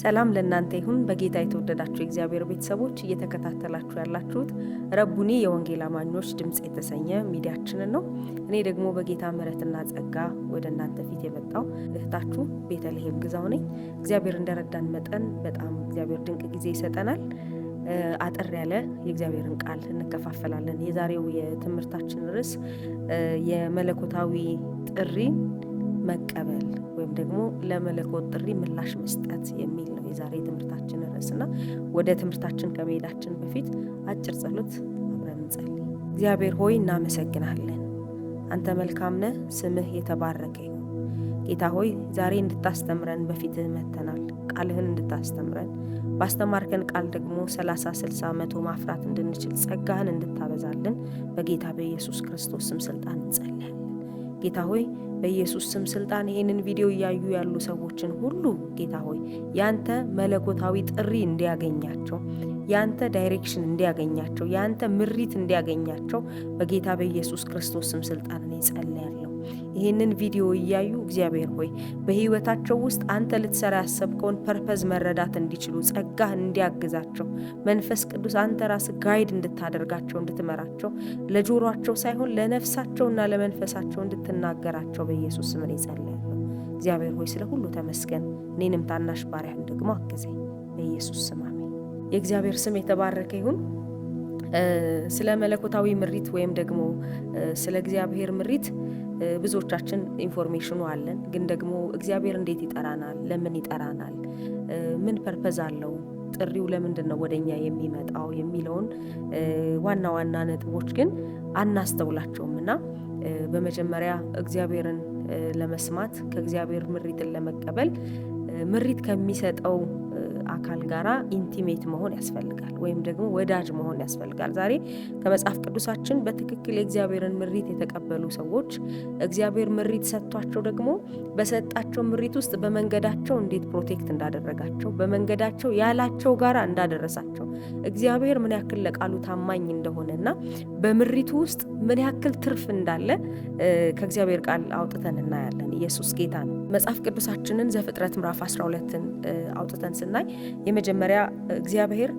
ሰላም ለእናንተ ይሁን። በጌታ የተወደዳችሁ የእግዚአብሔር ቤተሰቦች እየተከታተላችሁ ያላችሁት ረቡኒ የወንጌል አማኞች ድምጽ የተሰኘ ሚዲያችንን ነው። እኔ ደግሞ በጌታ ምሕረትና ጸጋ ወደ እናንተ ፊት የመጣው እህታችሁ ቤተልሔም ግዛው ነኝ። እግዚአብሔር እንደረዳን መጠን በጣም እግዚአብሔር ድንቅ ጊዜ ይሰጠናል። አጠር ያለ የእግዚአብሔርን ቃል እንከፋፈላለን። የዛሬው የትምህርታችን ርዕስ የመለኮታዊ ጥሪ መቀበል ወይም ደግሞ ለመለኮት ጥሪ ምላሽ መስጠት የሚል ነው የዛሬ ትምህርታችን ርዕስና ወደ ትምህርታችን ከመሄዳችን በፊት አጭር ጸሎት አብረን እንጸልይ። እግዚአብሔር ሆይ እናመሰግናለን። አንተ መልካም ነህ፣ ስምህ የተባረከ ይሁን። ጌታ ሆይ ዛሬ እንድታስተምረን በፊትህ መተናል። ቃልህን እንድታስተምረን ባስተማርከን ቃል ደግሞ 30 60 100 ማፍራት እንድንችል ጸጋህን እንድታበዛልን በጌታ በኢየሱስ ክርስቶስ ስም ስልጣን እንጸልያለን። ጌታ ሆይ በኢየሱስ ስም ስልጣን ይሄንን ቪዲዮ ያዩ ያሉ ሰዎችን ሁሉ ጌታ ሆይ ያንተ መለኮታዊ ጥሪ እንዲያገኛቸው፣ ያንተ ዳይሬክሽን እንዲያገኛቸው፣ ያንተ ምሪት እንዲያገኛቸው በጌታ በኢየሱስ ክርስቶስ ስም ስልጣን እጸልያለሁ። ይሄንን ቪዲዮ ያዩ እግዚአብሔር ሆይ በህይወታቸው ውስጥ አንተ ልትሰራ ያሰብከውን ፐርፐዝ መረዳት እንዲችሉ ጸጋህ እንዲያግዛቸው መንፈስ ቅዱስ አንተ ራስህ ጋይድ እንድታደርጋቸው እንድትመራቸው ለጆሮአቸው ሳይሆን ለነፍሳቸውና ለመንፈሳቸው እንድትናገራቸው በኢየሱስ ስም እጸልያለሁ። እግዚአብሔር ሆይ ስለ ሁሉ ተመስገን። እኔንም ታናሽ ባሪያህን ደግሞ አግዘኝ በኢየሱስ ስም አሜን። የእግዚአብሔር ስም የተባረከ ይሁን። ስለ መለኮታዊ ምሪት ወይም ደግሞ ስለ እግዚአብሔር ምሪት ብዙዎቻችን ኢንፎርሜሽኑ አለን። ግን ደግሞ እግዚአብሔር እንዴት ይጠራናል? ለምን ይጠራናል? ምን ፐርፐዝ አለው? ጥሪው ለምንድን ነው ወደኛ የሚመጣው የሚለውን ዋና ዋና ነጥቦች ግን አናስተውላቸውም እና በመጀመሪያ እግዚአብሔርን ለመስማት ከእግዚአብሔር ምሪትን ለመቀበል ምሪት ከሚሰጠው አካል ጋራ ኢንቲሜት መሆን ያስፈልጋል ወይም ደግሞ ወዳጅ መሆን ያስፈልጋል። ዛሬ ከመጽሐፍ ቅዱሳችን በትክክል የእግዚአብሔርን ምሪት የተቀበሉ ሰዎች እግዚአብሔር ምሪት ሰጥቷቸው ደግሞ በሰጣቸው ምሪት ውስጥ በመንገዳቸው እንዴት ፕሮቴክት እንዳደረጋቸው በመንገዳቸው ያላቸው ጋራ እንዳደረሳቸው እግዚአብሔር ምን ያክል ለቃሉ ታማኝ እንደሆነና በምሪቱ ውስጥ ምን ያክል ትርፍ እንዳለ ከእግዚአብሔር ቃል አውጥተን እናያለን። ኢየሱስ ጌታ ነው። መጽሐፍ ቅዱሳችንን ዘፍጥረት ምዕራፍ 12ን አውጥተን ስናይ የመጀመሪያ እግዚአብሔር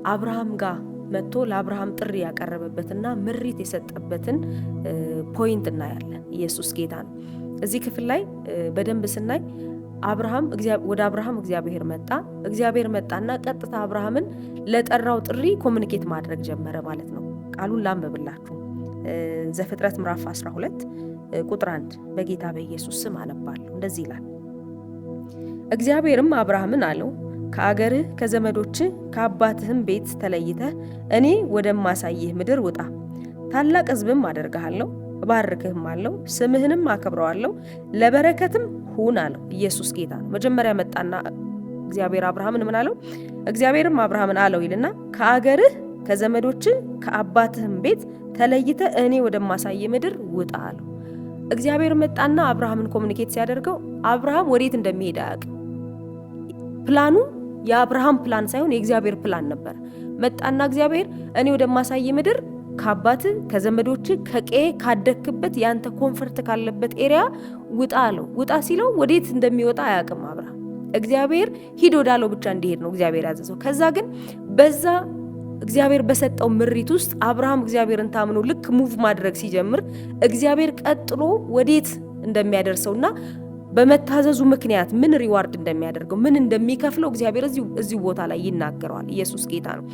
አብርሃም ጋር መጥቶ ለአብርሃም ጥሪ ያቀረበበትና ምሪት የሰጠበትን ፖይንት እናያለን። ኢየሱስ ጌታ ነው። እዚህ ክፍል ላይ በደንብ ስናይ ወደ አብርሃም እግዚአብሔር መጣና ቀጥታ አብርሃምን ለጠራው ጥሪ ኮሙኒኬት ማድረግ ጀመረ ማለት ነው። ቃሉን ላንብብላችሁ። ዘፍጥረት ምዕራፍ 12 ቁጥር 1 በጌታ በኢየሱስ ስም አነባለሁ። እንደዚህ ይላል። እግዚአብሔርም አብርሃምን አለው፣ ከአገርህ ከዘመዶችህ ከአባትህም ቤት ተለይተህ እኔ ወደማሳይህ ምድር ውጣ። ታላቅ ሕዝብም አደርግሃለሁ፣ እባርክህም አለው፣ ስምህንም አከብረዋለሁ፣ ለበረከትም ሁን አለው። ኢየሱስ ጌታ ነው። መጀመሪያ መጣና እግዚአብሔር አብርሃምን ምን አለው? እግዚአብሔርም አብርሃምን አለው ይልና ከአገርህ ከዘመዶችህ ከአባትህም ቤት ተለይተህ እኔ ወደማሳይህ ምድር ውጣ አለው። እግዚአብሔር መጣና አብርሃምን ኮሙኒኬት ሲያደርገው አብርሃም ወዴት እንደሚሄድ አያውቅም። ፕላኑ የአብርሃም ፕላን ሳይሆን የእግዚአብሔር ፕላን ነበር። መጣና እግዚአብሔር እኔ ወደማሳይ ምድር ከአባት ከዘመዶች ከቀዬ ካደክበት ያንተ ኮንፈርት ካለበት ኤሪያ ውጣ አለው። ውጣ ሲለው ወዴት እንደሚወጣ አያውቅም አብርሃም። እግዚአብሔር ሂድ ወዳለው ብቻ እንዲሄድ ነው እግዚአብሔር ያዘዘው። ከዛ ግን በዛ እግዚአብሔር በሰጠው ምሪት ውስጥ አብርሃም እግዚአብሔርን ታምኖ ልክ ሙቭ ማድረግ ሲጀምር እግዚአብሔር ቀጥሎ ወዴት እንደሚያደርሰውና በመታዘዙ ምክንያት ምን ሪዋርድ እንደሚያደርገው ምን እንደሚከፍለው እግዚአብሔር እዚሁ ቦታ ላይ ይናገረዋል። ኢየሱስ ጌታ ነው።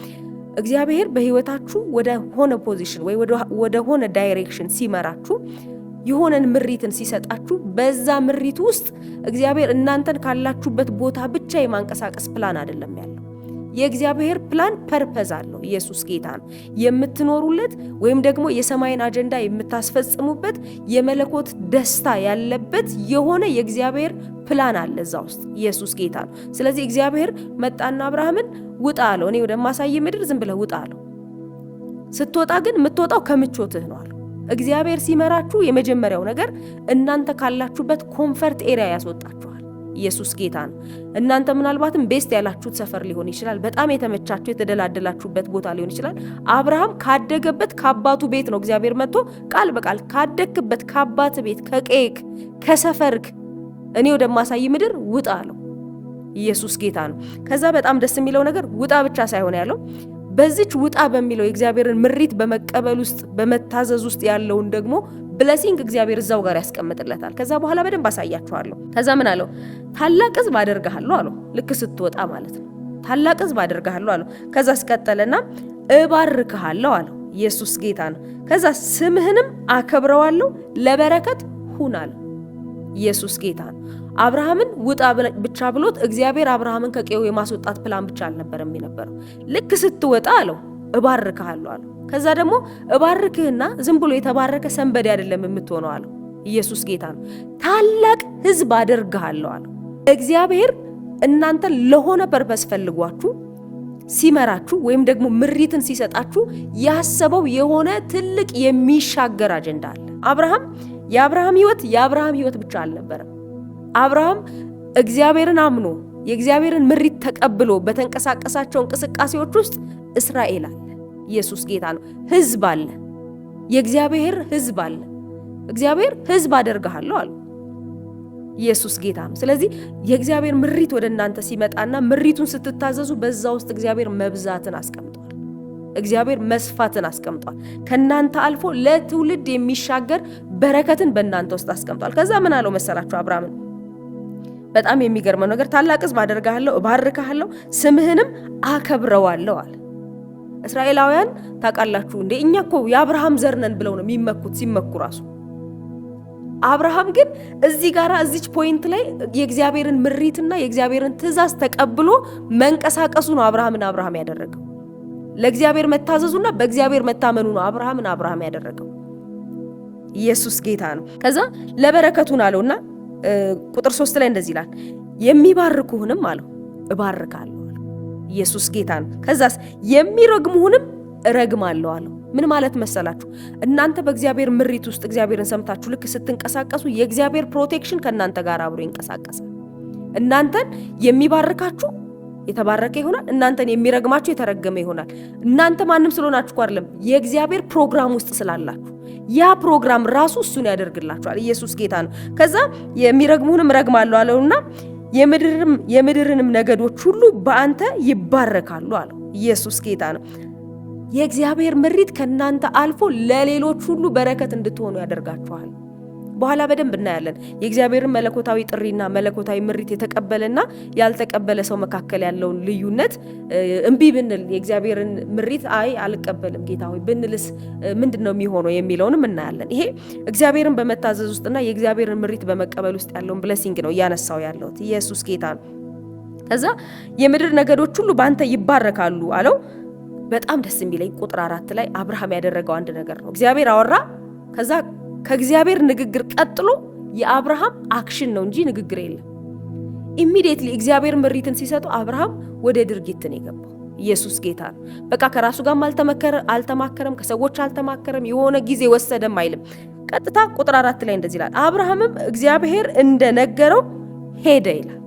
እግዚአብሔር በህይወታችሁ ወደ ሆነ ፖዚሽን ወይ ወደ ሆነ ዳይሬክሽን ሲመራችሁ የሆነን ምሪትን ሲሰጣችሁ በዛ ምሪት ውስጥ እግዚአብሔር እናንተን ካላችሁበት ቦታ ብቻ የማንቀሳቀስ ፕላን አይደለም ያለው። የእግዚአብሔር ፕላን ፐርፐዝ አለው። ኢየሱስ ጌታ ነው። የምትኖሩለት ወይም ደግሞ የሰማይን አጀንዳ የምታስፈጽሙበት የመለኮት ደስታ ያለበት የሆነ የእግዚአብሔር ፕላን አለ እዛ ውስጥ። ኢየሱስ ጌታ ነው። ስለዚህ እግዚአብሔር መጣና አብርሃምን ውጣ አለው። እኔ ወደማሳይ ምድር ዝም ብለህ ውጣ አለው። ስትወጣ ግን የምትወጣው ከምቾትህ ነው አለው። እግዚአብሔር ሲመራችሁ የመጀመሪያው ነገር እናንተ ካላችሁበት ኮምፈርት ኤሪያ ያስወጣችኋል። ኢየሱስ ጌታ ነው። እናንተ ምናልባትም ቤስት ያላችሁት ሰፈር ሊሆን ይችላል። በጣም የተመቻችሁ የተደላደላችሁበት ቦታ ሊሆን ይችላል። አብርሃም ካደገበት ከአባቱ ቤት ነው እግዚአብሔር መጥቶ ቃል በቃል ካደግክበት ከአባት ቤት ከቀዬክ ከሰፈርክ እኔ ወደማሳይ ምድር ውጣ አለው። ኢየሱስ ጌታ ነው። ከዛ በጣም ደስ የሚለው ነገር ውጣ ብቻ ሳይሆን ያለው በዚች ውጣ በሚለው የእግዚአብሔርን ምሪት በመቀበል ውስጥ በመታዘዝ ውስጥ ያለውን ደግሞ ብለሲንግ እግዚአብሔር እዛው ጋር ያስቀምጥለታል። ከዛ በኋላ በደንብ አሳያችኋለሁ። ከዛ ምን አለው? ታላቅ ሕዝብ አደርግሃለሁ አለው። ልክ ስትወጣ ማለት ነው። ታላቅ ሕዝብ አደርግሃለሁ አለው። ከዛ አስቀጠለና እባርክሃለሁ አለው። ኢየሱስ ጌታ ነው። ከዛ ስምህንም አከብረዋለሁ ለበረከት ሁን አለው። ኢየሱስ ጌታ ነው። አብርሃምን ውጣ ብቻ ብሎት እግዚአብሔር አብርሃምን ከቀዬው የማስወጣት ፕላን ብቻ አልነበረም የነበረው። ልክ ስትወጣ አለው እባርክሃለሁ አለው። ከዛ ደግሞ እባርክህና ዝም ብሎ የተባረከ ሰንበዴ አይደለም የምትሆነው አለው። ኢየሱስ ጌታ ነው። ታላቅ ሕዝብ አደርግሃለሁ አለው። እግዚአብሔር እናንተን ለሆነ ፐርፐስ ፈልጓችሁ ሲመራችሁ ወይም ደግሞ ምሪትን ሲሰጣችሁ ያሰበው የሆነ ትልቅ የሚሻገር አጀንዳ አለ። የአብርሃም ህይወት ብቻ አልነበረም። አብርሃም እግዚአብሔርን አምኖ የእግዚአብሔርን ምሪት ተቀብሎ በተንቀሳቀሳቸው እንቅስቃሴዎች ውስጥ እስራኤል አለ። ኢየሱስ ጌታ ነው። ህዝብ አለ። የእግዚአብሔር ህዝብ አለ። እግዚአብሔር ህዝብ አደርግሃለሁ አለ። ኢየሱስ ጌታ ነው። ስለዚህ የእግዚአብሔር ምሪት ወደ እናንተ ሲመጣና ምሪቱን ስትታዘዙ በዛ ውስጥ እግዚአብሔር መብዛትን አስቀምጧል። እግዚአብሔር መስፋትን አስቀምጧል። ከናንተ አልፎ ለትውልድ የሚሻገር በረከትን በእናንተ ውስጥ አስቀምጧል። ከዛ ምን አለው መሰላችሁ አብርሃምን? በጣም የሚገርመው ነገር ታላቅ ሕዝብ አደርግሃለሁ፣ እባርክሃለሁ፣ ስምህንም አከብረዋለሁ አለ። እስራኤላውያን ታውቃላችሁ እንዴ እኛ እኮ የአብርሃም ዘር ነን ብለው ነው የሚመኩት ሲመኩ ራሱ። አብርሃም ግን እዚች ፖይንት ላይ የእግዚአብሔርን ምሪትና የእግዚአብሔርን ትእዛዝ ተቀብሎ መንቀሳቀሱ ነው አብርሃም ያደረገው። ለእግዚአብሔር መታዘዙና በእግዚአብሔር መታመኑ ነው አብርሃም ያደረገው። ኢየሱስ ጌታ ነው። ከዛ ለበረከቱን አለውና ቁጥር 3 ላይ እንደዚህ ይላል፣ የሚባርኩህንም አለው እባርካለሁ አለው። ኢየሱስ ጌታ ነው። ከዛስ የሚረግሙህንም እረግማለሁ አለው። ምን ማለት መሰላችሁ? እናንተ በእግዚአብሔር ምሪት ውስጥ እግዚአብሔርን ሰምታችሁ ልክ ስትንቀሳቀሱ የእግዚአብሔር ፕሮቴክሽን ከእናንተ ጋር አብሮ ይንቀሳቀሳል። እናንተን የሚባርካችሁ የተባረከ ይሆናል፣ እናንተን የሚረግማችሁ የተረገመ ይሆናል። እናንተ ማንም ስለሆናችሁ አይደለም፣ የእግዚአብሔር ፕሮግራም ውስጥ ስላላችሁ ያ ፕሮግራም ራሱ እሱን ያደርግላችኋል። ኢየሱስ ጌታ ነው። ከዛ የሚረግሙህንም እረግማለሁ አለውና የምድርንም ነገዶች ሁሉ በአንተ ይባረካሉ አለው። ኢየሱስ ጌታ ነው። የእግዚአብሔር ምሪት ከናንተ አልፎ ለሌሎች ሁሉ በረከት እንድትሆኑ ያደርጋችኋል። በኋላ በደንብ እናያለን። የእግዚአብሔርን መለኮታዊ ጥሪና መለኮታዊ ምሪት የተቀበለና ያልተቀበለ ሰው መካከል ያለውን ልዩነት እምቢ ብንል የእግዚአብሔርን ምሪት አልቀበልም ጌታ ሆይ ብንልስ ምንድነው የሚሆነው የሚለውንም እናያለን። ይሄ እግዚአብሔርን በመታዘዝ ውስጥና የእግዚአብሔርን ምሪት በመቀበል ውስጥ ያለውን ብለሲንግ ነው እያነሳው ያለሁት። ኢየሱስ ጌታ ነው። ከዛ የምድር ነገዶች ሁሉ በአንተ ይባረካሉ አለው። በጣም ደስ የሚለኝ ቁጥር 4 ላይ አብርሃም ያደረገው አንድ ነገር ነው። እግዚአብሔር አወራ። ከዛ ከእግዚአብሔር ንግግር ቀጥሎ የአብርሃም አክሽን ነው እንጂ ንግግር የለም። ኢሚዲየትሊ እግዚአብሔር ምሪትን ሲሰጡ አብርሃም ወደ ድርጊት ነው የገባው። ኢየሱስ ጌታ ነው። በቃ ከራሱ ጋርም አልተማከረም፣ ከሰዎች አልተማከረም፣ የሆነ ጊዜ ወሰደም አይልም። ቀጥታ ቁጥር 4 ላይ እንደዚህ ይላል፣ አብርሃምም እግዚአብሔር እንደነገረው ሄደ ይላል።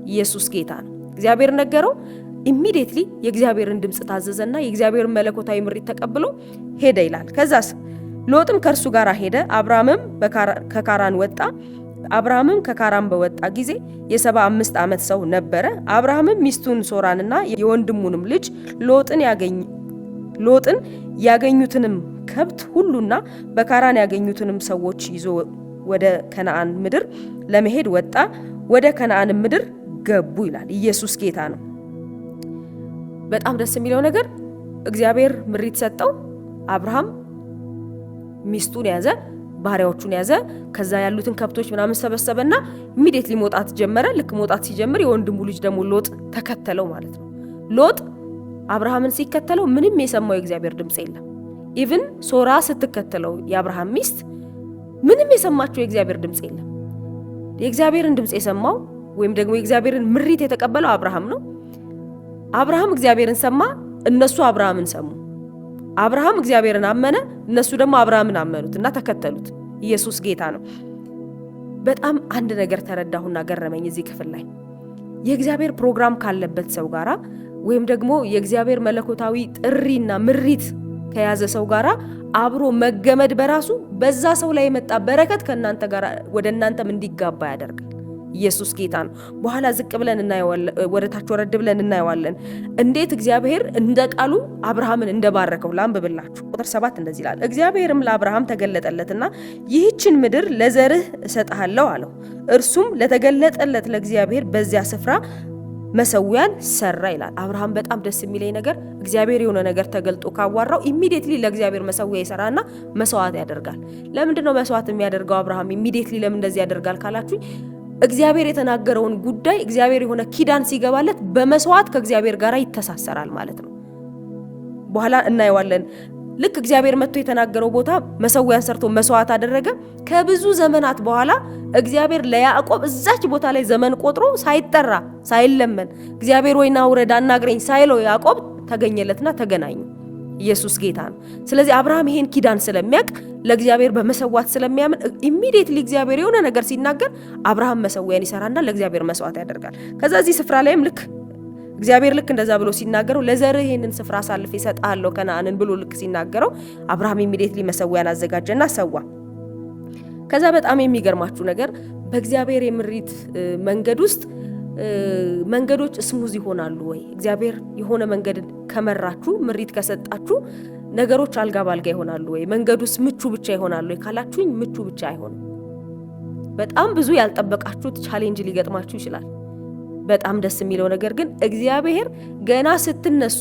ኢየሱስ ጌታ ነው። እግዚአብሔር ነገረው። ኢሚዲየትሊ የእግዚአብሔርን ድምጽ ታዘዘና የእግዚአብሔርን መለኮታዊ ምሪት ተቀብሎ ሄደ ይላል። ከዛስ ሎጥም ከእርሱ ጋር ሄደ። አብርሃምም ከካራን ወጣ። አብርሃምም ከካራን በወጣ ጊዜ የ75 ዓመት ሰው ነበረ። አብርሃምም ሚስቱን ሶራንና የወንድሙንም ልጅ ሎጥን ያገኙትንም ከብት ሁሉና በካራን ያገኙትንም ሰዎች ይዞ ወደ ከነዓን ምድር ለመሄድ ወጣ። ወደ ከነዓን ምድር ገቡ ይላል። ኢየሱስ ጌታ ነው። በጣም ደስ የሚለው ነገር እግዚአብሔር ምሪት ሰጠው። አብርሃም ሚስቱን ያዘ፣ ባሪያዎቹን ያዘ። ከዛ ያሉትን ከብቶች ምናምን ሰበሰበና ኢሚዲየትሊ መውጣት ጀመረ። ልክ መውጣት ሲጀምር የወንድሙ ልጅ ደግሞ ሎጥ ተከተለው ማለት ነው። ሎጥ አብርሃምን ሲከተለው ምንም የሰማው የእግዚአብሔር ድምጽ የለም። ኢቭን ሶራ ስትከተለው የአብርሃም ሚስት ምንም የሰማቸው የእግዚአብሔር ድምጽ የለም። የእግዚአብሔርን ድምጽ የሰማው ወይም ደግሞ የእግዚአብሔርን ምሪት የተቀበለው አብርሃም ነው። አብርሃም እግዚአብሔርን ሰማ፣ እነሱ አብርሃምን ሰሙ። አብርሃም እግዚአብሔርን አመነ፣ እነሱ ደግሞ አብርሃምን አመኑትና ተከተሉት። ኢየሱስ ጌታ ነው። በጣም አንድ ነገር ተረዳሁና ገረመኝ እዚህ ክፍል ላይ የእግዚአብሔር ፕሮግራም ካለበት ሰው ጋራ ወይም ደግሞ የእግዚአብሔር መለኮታዊ ጥሪና ምሪት ከያዘ ሰው ጋራ አብሮ መገመድ በራሱ በዛ ሰው ላይ የመጣ በረከት ከናንተ ጋር ወደ እናንተም እንዲጋባ ያደርጋል። ኢየሱስ ጌታ ነው። በኋላ ዝቅ ብለን እናየዋለን፣ ወደ ታች ወረድ ብለን እናየዋለን እንዴት እግዚአብሔር እንደ ቃሉ አብርሃምን እንደባረከው። ላንብብላችሁ። ቁጥር 7 እንደዚህ ይላል፣ እግዚአብሔርም ለአብርሃም ተገለጠለትና ይህችን ምድር ለዘርህ እሰጥሃለሁ አለው። እርሱም ለተገለጠለት ለእግዚአብሔር በዚያ ስፍራ መሰዊያን ሰራ ይላል። አብርሃም በጣም ደስ የሚለኝ ነገር እግዚአብሔር የሆነ ነገር ተገልጦ ካዋራው ኢሚዲየትሊ ለእግዚአብሔር መሰዊያ ይሰራና መስዋዕት ያደርጋል። ለምንድነው መስዋዕት የሚያደርገው አብርሃም ኢሚዲየትሊ ለምን እንደዚህ ያደርጋል ካላችሁ እግዚአብሔር የተናገረውን ጉዳይ እግዚአብሔር የሆነ ኪዳን ሲገባለት በመስዋዕት ከእግዚአብሔር ጋር ይተሳሰራል ማለት ነው። በኋላ እናየዋለን። ልክ እግዚአብሔር መጥቶ የተናገረው ቦታ መሰዊያን ሰርቶ መስዋዕት አደረገ። ከብዙ ዘመናት በኋላ እግዚአብሔር ለያዕቆብ እዛች ቦታ ላይ ዘመን ቆጥሮ ሳይጠራ ሳይለመን እግዚአብሔር ወይና ውረድ አናግረኝ ሳይለው ያዕቆብ ተገኘለትና ተገናኙ። ኢየሱስ ጌታ ነው። ስለዚህ አብርሃም ይሄን ኪዳን ስለሚያውቅ ለእግዚአብሔር በመሰዋት ስለሚያምን ኢሚዲየትሊ እግዚአብሔር የሆነ ነገር ሲናገር አብርሃም መሰዊያን ይሰራና ለእግዚአብሔር መስዋዕት ያደርጋል። ከዛ እዚህ ስፍራ ላይም ልክ እግዚአብሔር ልክ እንደዛ ብሎ ሲናገረው ለዘርህ ይሄንን ስፍራ አሳልፌ እሰጥሃለሁ ከነዓንን ብሎ ልክ ሲናገረው አብርሃም ኢሚዲየትሊ መሰዊያን አዘጋጀና ሰዋ። ከዛ በጣም የሚገርማችሁ ነገር በእግዚአብሔር የምሪት መንገድ ውስጥ መንገዶች ስሙዝ ይሆናሉ ወይ? እግዚአብሔር የሆነ መንገድ ከመራችሁ ምሪት ከሰጣችሁ ነገሮች አልጋ ባልጋ ይሆናሉ ወይ? መንገዱስ ምቹ ብቻ ይሆናሉ ወይ ካላችሁኝ ምቹ ብቻ አይሆንም። በጣም ብዙ ያልጠበቃችሁት ቻሌንጅ ሊገጥማችሁ ይችላል። በጣም ደስ የሚለው ነገር ግን እግዚአብሔር ገና ስትነሱ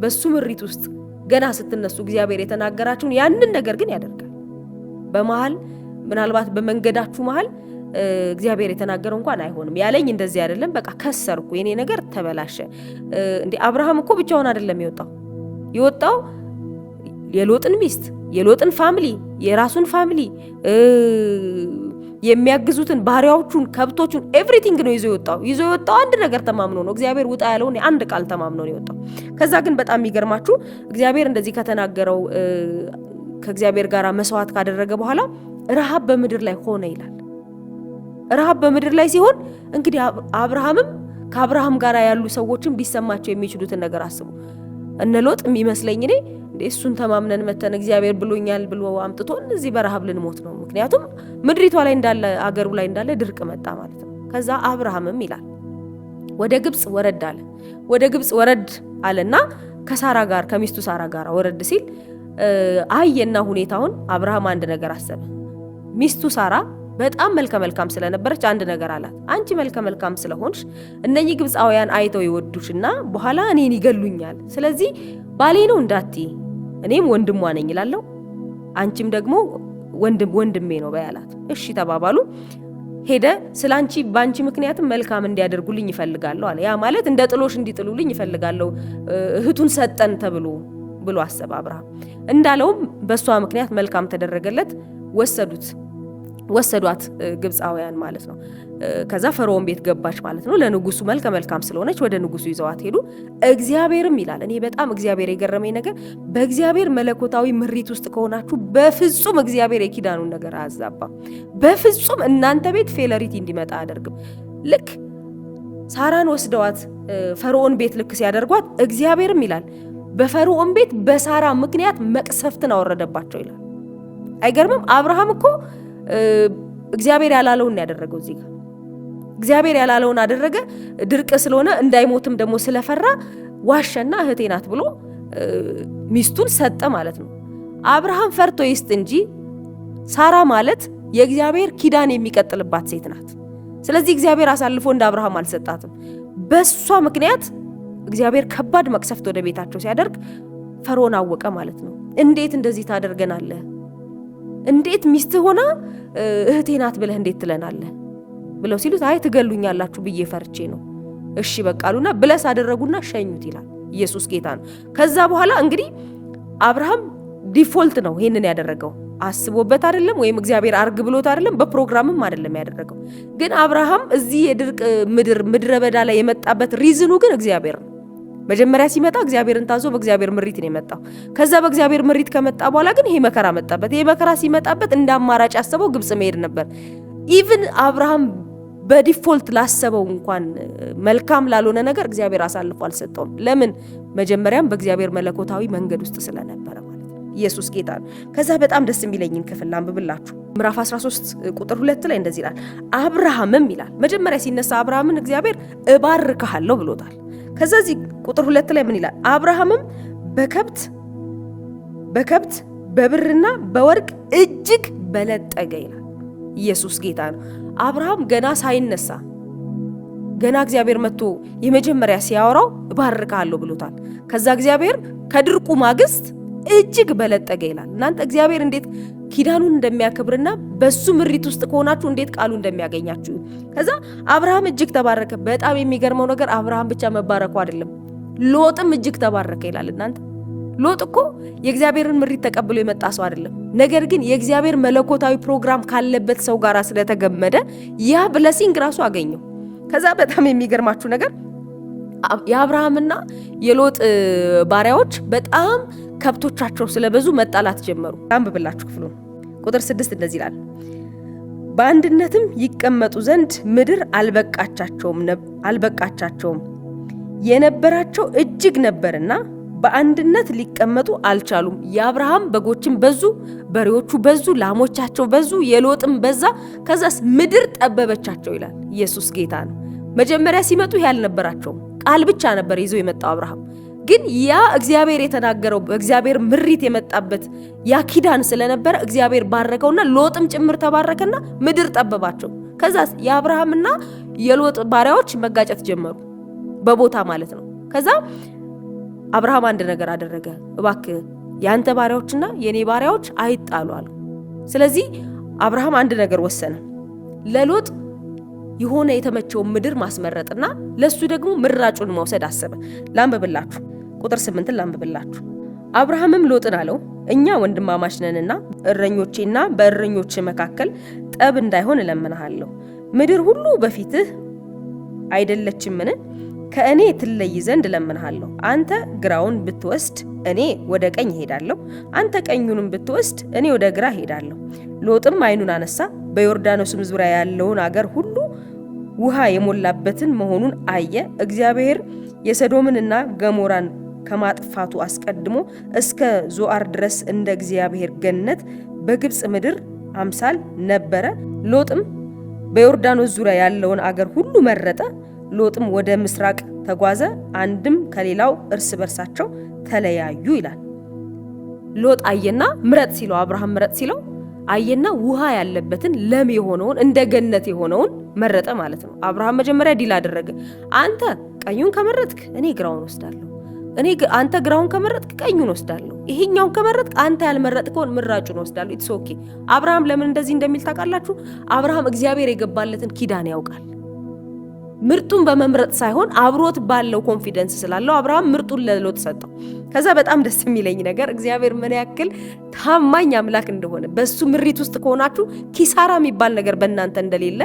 በሱ ምሪት ውስጥ ገና ስትነሱ እግዚአብሔር የተናገራችሁን ያንን ነገር ግን ያደርጋል። በመሃል ምናልባት በመንገዳችሁ መሃል እግዚአብሔር የተናገረው እንኳን አይሆንም ያለኝ እንደዚህ አይደለም፣ በቃ ከሰርኩ፣ የኔ ነገር ተበላሸ። እንዴ አብርሃም እኮ ብቻውን አይደለም የወጣው የሎጥን ሚስት፣ የሎጥን ፋሚሊ፣ የራሱን ፋሚሊ፣ የሚያግዙትን ባሪያዎቹን፣ ከብቶቹን ኤቭሪቲንግ ነው ይዞ የወጣው አንድ ነገር ተማምኖ ነው። እግዚአብሔር ውጣ ያለውን አንድ ቃል ተማምኖ ነው የወጣው። ከዛ ግን በጣም የሚገርማችሁ እግዚአብሔር እንደዚህ ከተናገረው ከእግዚአብሔር ጋር መስዋዕት ካደረገ በኋላ ረሃብ በምድር ላይ ሆነ ይላል። ረሃብ በምድር ላይ ሲሆን እንግዲህ አብርሃምም ከአብርሃም ጋር ያሉ ሰዎችም ሊሰማቸው የሚችሉትን ነገር አስቡ። እነ ሎጥ የሚመስለኝ እኔ እሱን ተማምነን መተን እግዚአብሔር ብሎኛል ብሎ አምጥቶን እዚህ በረሃብ ልንሞት ነው። ምክንያቱም ምድሪቷ ላይ እንዳለ አገሩ ላይ እንዳለ ድርቅ መጣ ማለት ነው። ከዛ አብርሃምም ይላል ወደ ግብጽ ወረድ አለ። ወደ ግብጽ ወረድ አለና ከሳራ ጋር ከሚስቱ ሳራ ጋር ወረድ ሲል አየና ሁኔታውን አብርሃም አንድ ነገር አሰበ። ሚስቱ ሳራ በጣም መልከ መልካም ስለነበረች አንድ ነገር አላት። አንቺ መልከ መልካም ስለሆንሽ እነኚህ ግብጻውያን አይተው ይወዱሽና በኋላ እኔን ይገሉኛል። ስለዚህ ባሌ ነው እንዳትዪ፣ እኔም ወንድሟ ነኝ እላለሁ፣ አንቺም ደግሞ ወንድሜ ነው በያላት። እሺ ተባባሉ። ሄደ። ስላንቺ ባንቺ ምክንያትም መልካም እንዲያደርጉልኝ ይፈልጋለሁ አለ። ያ ማለት እንደ ጥሎሽ እንዲጥሉልኝ ይፈልጋለሁ፣ እህቱን ሰጠን ብሎ አሰበ አብርሃም። እንዳለውም በሷ ምክንያት መልካም ተደረገለት። ወሰዷት ግብጻውያን ማለት ነው። ከዛ ፈርዖን ቤት ገባች ማለት ነው። ለንጉሱ መልከ መልካም ስለሆነች ወደ ንጉሱ ይዘዋት ሄዱ። እግዚአብሔርም ይላል እኔ በጣም እግዚአብሔር የገረመኝ ነገር በእግዚአብሔር መለኮታዊ ምሪት ውስጥ ከሆናችሁ በፍጹም እግዚአብሔር የኪዳኑን ነገር አያዛባም። በፍጹም እናንተ ቤት ፌለሪቲ እንዲመጣ አያደርግም። ልክ ሳራን ወስደዋት ፈርዖን ቤት ልክ ሲያደርጓት እግዚአብሔርም ይላል በፈርዖን ቤት በሳራ ምክንያት መቅሰፍትን አወረደባቸው ይላል። አይገርምም? አብርሃም እኮ እግዚአብሔር ያላለውን ያደረገው እዚህ ጋር እግዚአብሔር ያላለውን አደረገ። ድርቅ ስለሆነ እንዳይሞትም ደግሞ ስለፈራ ዋሸና እህቴ ናት ብሎ ሚስቱን ሰጠ ማለት ነው። አብርሃም ፈርቶ ይስጥ እንጂ ሳራ ማለት የእግዚአብሔር ኪዳን የሚቀጥልባት ሴት ናት። ስለዚህ እግዚአብሔር አሳልፎ እንደ አብርሃም አልሰጣትም። በሷ ምክንያት እግዚአብሔር ከባድ መቅሰፍት ወደ ቤታቸው ሲያደርግ ፈርዖን አወቀ ማለት ነው። እንዴት እንደዚህ ታደርገናለህ? እንዴት ሚስት ሆና እህቴ ናት ብለህ እንዴት ትለናለህ? ብለው ሲሉት አይ ትገሉኛላችሁ ብዬ ፈርቼ ነው። እሺ በቃሉና ብለስ አደረጉና ሸኙት ይላል። ኢየሱስ ጌታ ነው። ከዛ በኋላ እንግዲህ አብርሃም ዲፎልት ነው ይሄንን ያደረገው። አስቦበት አይደለም፣ ወይም እግዚአብሔር አርግ ብሎት አይደለም፣ በፕሮግራምም አይደለም ያደረገው። ግን አብርሃም እዚህ የድርቅ ምድረ በዳ ላይ የመጣበት ሪዝኑ ግን እግዚአብሔር ነው። መጀመሪያ ሲመጣ እግዚአብሔርን ታዞ በእግዚአብሔር ምሪት ነው የመጣው። ከዛ በእግዚአብሔር ምሪት ከመጣ በኋላ ግን ይሄ መከራ መጣበት። ይሄ መከራ ሲመጣበት እንደ አማራጭ ያሰበው ግብጽ መሄድ ነበር። ኢቭን አብርሃም በዲፎልት ላሰበው እንኳን መልካም ላልሆነ ነገር እግዚአብሔር አሳልፎ አልሰጠውም። ለምን? መጀመሪያም በእግዚአብሔር መለኮታዊ መንገድ ውስጥ ስለነበረ ማለት ነው። ኢየሱስ ጌታ ነው። ከዛ በጣም ደስ የሚለኝን ክፍል ላንብብላችሁ። ምዕራፍ 13 ቁጥር 2 ላይ እንደዚህ ይላል። አብርሃምም ይላል መጀመሪያ ሲነሳ አብርሃምን እግዚአብሔር እባርክሃለሁ ብሎታል። ከዛ እዚህ ቁጥር 2 ላይ ምን ይላል? አብርሃምም በከብት በብርና በወርቅ እጅግ በለጠገ ይላል። ኢየሱስ ጌታ ነው። አብርሃም ገና ሳይነሳ ገና እግዚአብሔር መጥቶ የመጀመሪያ ሲያወራው እባርክሃለሁ ብሎታል። ከዛ እግዚአብሔር ከድርቁ ማግስት እጅግ በለጠገ ይላል። እናንተ እግዚአብሔር እንዴት ኪዳኑን እንደሚያከብርና በሱ ምሪት ውስጥ ከሆናችሁ እንዴት ቃሉ እንደሚያገኛችሁ። ከዛ አብርሃም እጅግ ተባረከ። በጣም የሚገርመው ነገር አብርሃም ብቻ መባረኩ አይደለም፣ ሎጥም እጅግ ተባረከ ይላል። እናንተ ሎጥ እኮ የእግዚአብሔርን ምሪት ተቀብሎ የመጣ ሰው አይደለም። ነገር ግን የእግዚአብሔር መለኮታዊ ፕሮግራም ካለበት ሰው ጋር ስለተገመደ ያ ብለሲንግ ራሱ አገኘው። ከዛ በጣም የሚገርማችሁ ነገር የአብርሃምና የሎጥ ባሪያዎች በጣም ከብቶቻቸው ስለበዙ መጣላት ጀመሩ። አንብብላችሁ ክፍሉን ቁጥር 6 እንደዚህ ይላል። በአንድነትም ይቀመጡ ዘንድ ምድር አልበቃቻቸውም፣ የነበራቸው እጅግ ነበርና በአንድነት ሊቀመጡ አልቻሉም። የአብርሃም በጎችም በዙ፣ በሬዎቹ በዙ፣ ላሞቻቸው በዙ፣ የሎጥም በዛ። ከዛስ ምድር ጠበበቻቸው ይላል። ኢየሱስ ጌታ ነው። መጀመሪያ ሲመጡ ይሄ አልነበራቸውም፣ ቃል ብቻ ነበር ይዞ የመጣው አብርሃም። ግን ያ እግዚአብሔር የተናገረው በእግዚአብሔር ምሪት የመጣበት ያ ኪዳን ስለነበረ እግዚአብሔር ባረከውና ሎጥም ጭምር ተባረከና ምድር ጠበባቸው። ከዛስ የአብርሃምና የሎጥ ባሪያዎች መጋጨት ጀመሩ፣ በቦታ ማለት ነው። ከዛ አብርሃም አንድ ነገር አደረገ። እባክህ ያንተ ባሪያዎችና የኔ ባሪያዎች አይጣሉ አሉ። ስለዚህ አብርሃም አንድ ነገር ወሰነ። ለሎጥ የሆነ የተመቸውን ምድር ማስመረጥና ለሱ ደግሞ ምራጩን መውሰድ አሰበ። ላንብብላችሁ ቁጥር 8 ላንብብላችሁ። አብርሃምም ሎጥን አለው፣ እኛ ወንድማማች ነንና እረኞቼና በእረኞች መካከል ጠብ እንዳይሆን እለምንሃለሁ። ምድር ሁሉ በፊትህ አይደለችምን? ከእኔ ትለይ ዘንድ እለምንሃለሁ። አንተ ግራውን ብትወስድ እኔ ወደ ቀኝ እሄዳለሁ፣ አንተ ቀኙንም ብትወስድ እኔ ወደ ግራ እሄዳለሁ። ሎጥም ዓይኑን አነሳ፣ በዮርዳኖስም ዙሪያ ያለውን አገር ሁሉ ውሃ የሞላበትን መሆኑን አየ። እግዚአብሔር የሰዶምንና ገሞራን ከማጥፋቱ አስቀድሞ እስከ ዞአር ድረስ እንደ እግዚአብሔር ገነት በግብፅ ምድር አምሳል ነበረ። ሎጥም በዮርዳኖስ ዙሪያ ያለውን አገር ሁሉ መረጠ። ሎጥም ወደ ምስራቅ ተጓዘ፣ አንድም ከሌላው እርስ በርሳቸው ተለያዩ ይላል። ሎጥ አየና ምረጥ ሲለው አብርሃም ምረጥ ሲለው አየና ውሃ ያለበትን ለም የሆነውን እንደ ገነት የሆነውን መረጠ ማለት ነው። አብርሃም መጀመሪያ ዲል አደረገ። አንተ ቀኙን ከመረጥክ እኔ ግራውን ወስዳለሁ፣ አንተ ግራውን ከመረጥክ ቀኙን ወስዳለሁ፣ ይሄኛውን ከመረጥክ አንተ ያልመረጥከውን ምራጩን ወስዳለሁ። ኢትስ ኦኬ። አብርሃም ለምን እንደዚህ እንደሚል ታውቃላችሁ? አብርሃም እግዚአብሔር የገባለትን ኪዳን ያውቃል። ምርጡን በመምረጥ ሳይሆን አብሮት ባለው ኮንፊደንስ ስላለው አብርሃም ምርጡን ለሎጥ ሰጠው። ከዛ በጣም ደስ የሚለኝ ነገር እግዚአብሔር ምን ያክል ታማኝ አምላክ እንደሆነ በሱ ምሪት ውስጥ ከሆናችሁ ኪሳራ የሚባል ነገር በእናንተ እንደሌለ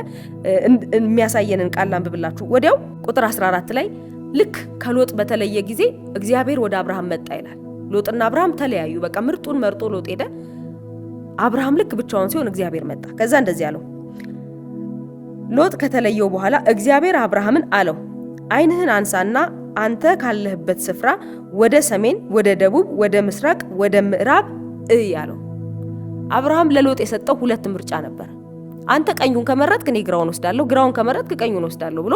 የሚያሳየንን ቃል አንብብላችሁ። ወዲያው ቁጥር 14 ላይ ልክ ከሎጥ በተለየ ጊዜ እግዚአብሔር ወደ አብርሃም መጣ ይላል። ሎጥና አብርሃም ተለያዩ። በቃ ምርጡን መርጦ ሎጥ ሄደ። አብርሃም ልክ ብቻውን ሲሆን እግዚአብሔር መጣ። ከዛ እንደዚህ አለው። ሎጥ ከተለየው በኋላ እግዚአብሔር አብርሃምን አለው፣ ዓይንህን አንሳና አንተ ካለህበት ስፍራ ወደ ሰሜን፣ ወደ ደቡብ፣ ወደ ምስራቅ፣ ወደ ምዕራብ እይ አለው። አብርሃም ለሎጥ የሰጠው ሁለት ምርጫ ነበር። አንተ ቀኙን ከመረጥክ እኔ ግራውን ወስዳለሁ፣ ግራውን ከመረጥክ ቀኙን ወስዳለሁ ብሎ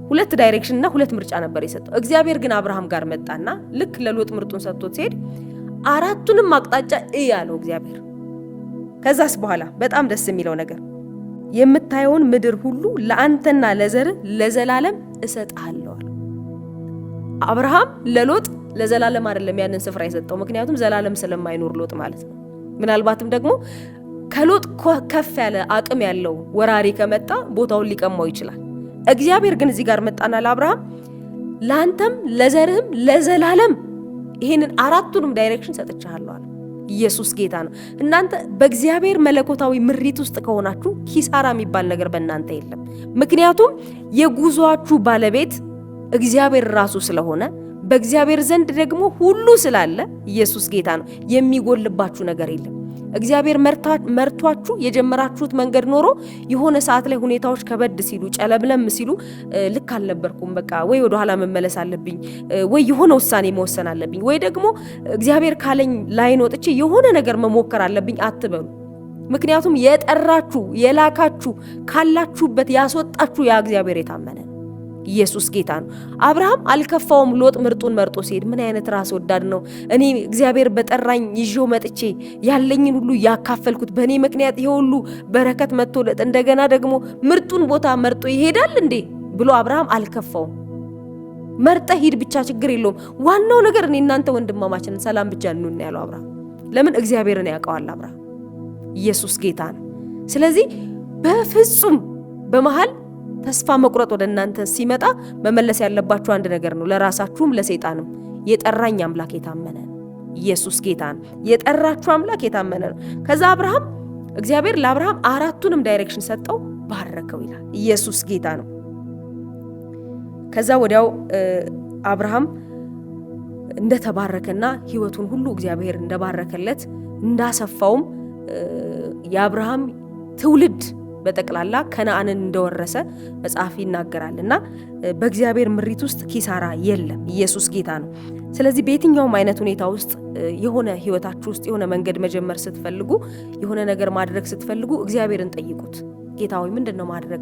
ሁለት ዳይሬክሽን እና ሁለት ምርጫ ነበር የሰጠው። እግዚአብሔር ግን አብርሃም ጋር መጣና ልክ ለሎጥ ምርጡን ሰጥቶት ሲሄድ አራቱንም አቅጣጫ እይ አለው እግዚአብሔር። ከዛስ በኋላ በጣም ደስ የሚለው ነገር የምታየውን ምድር ሁሉ ለአንተና ለዘርህ ለዘላለም እሰጥሃለሁ አለ። አብርሃም ለሎጥ ለዘላለም አይደለም ያንን ስፍራ የሰጠው፣ ምክንያቱም ዘላለም ስለማይኖር ሎጥ ማለት ነው። ምናልባትም ደግሞ ከሎጥ ከፍ ያለ አቅም ያለው ወራሪ ከመጣ ቦታውን ሊቀማው ይችላል። እግዚአብሔር ግን እዚህ ጋር መጣና ለአብርሃም ለአንተም ለዘርህም ለዘላለም ይሄንን አራቱንም ዳይሬክሽን ሰጥቻለሁ አለ። ኢየሱስ ጌታ ነው። እናንተ በእግዚአብሔር መለኮታዊ ምሪት ውስጥ ከሆናችሁ ኪሳራ የሚባል ነገር በእናንተ የለም። ምክንያቱም የጉዟችሁ ባለቤት እግዚአብሔር ራሱ ስለሆነ በእግዚአብሔር ዘንድ ደግሞ ሁሉ ስላለ ኢየሱስ ጌታ ነው። የሚጎልባችሁ ነገር የለም። እግዚአብሔር መርቷችሁ የጀመራችሁት መንገድ ኖሮ የሆነ ሰዓት ላይ ሁኔታዎች ከበድ ሲሉ ጨለምለም ሲሉ ልክ አልነበርኩም በቃ ወይ ወደ ኋላ መመለስ አለብኝ ወይ የሆነ ውሳኔ መወሰን አለብኝ ወይ ደግሞ እግዚአብሔር ካለኝ ላይን ወጥቼ የሆነ ነገር መሞከር አለብኝ አትበሉ። ምክንያቱም የጠራችሁ የላካችሁ ካላችሁበት ያስወጣችሁ ያ እግዚአብሔር የታመነ ነው። ኢየሱስ ጌታ ነው። አብርሃም አልከፋውም። ሎጥ ምርጡን መርጦ ሲሄድ ምን አይነት ራስ ወዳድ ነው! እኔ እግዚአብሔር በጠራኝ ይዤው መጥቼ ያለኝን ሁሉ ያካፈልኩት በእኔ ምክንያት ይሄ ሁሉ በረከት መጥቶለት እንደገና ደግሞ ምርጡን ቦታ መርጦ ይሄዳል እንዴ ብሎ አብርሃም አልከፋውም። መርጠ ሂድ ብቻ ችግር የለውም፣ ዋናው ነገር እኔ እናንተ ወንድማማችን ሰላም ብቻ እንሁን ያለው አብርሃም። ለምን? እግዚአብሔርን ያውቀዋል አብርሃም። ኢየሱስ ጌታ ነው። ስለዚህ በፍጹም በመሃል ተስፋ መቁረጥ ወደ እናንተ ሲመጣ መመለስ ያለባችሁ አንድ ነገር ነው፣ ለራሳችሁም ለሰይጣንም። የጠራኝ አምላክ የታመነ ነው። ኢየሱስ ጌታ ነው። የጠራችሁ አምላክ የታመነ ነው። ከዛ እግዚአብሔር ለአብርሃም አራቱንም ዳይሬክሽን ሰጠው፣ ባረከው ይላል። ኢየሱስ ጌታ ነው። ከዛ ወዲያው አብርሃም እንደተባረከና ህይወቱን ሁሉ እግዚአብሔር እንደባረከለት እንዳሰፋውም የአብርሃም ትውልድ በጠቅላላ ከነዓንን እንደወረሰ መጽሐፍ ይናገራልና በእግዚአብሔር ምሪት ውስጥ ኪሳራ የለም። ኢየሱስ ጌታ ነው። ስለዚህ በየትኛውም አይነት ሁኔታ ውስጥ የሆነ ህይወታችሁ ውስጥ የሆነ መንገድ መጀመር ስትፈልጉ፣ የሆነ ነገር ማድረግ ስትፈልጉ እግዚአብሔርን ጠይቁት። ጌታ ሆይ ምንድነው ማድረግ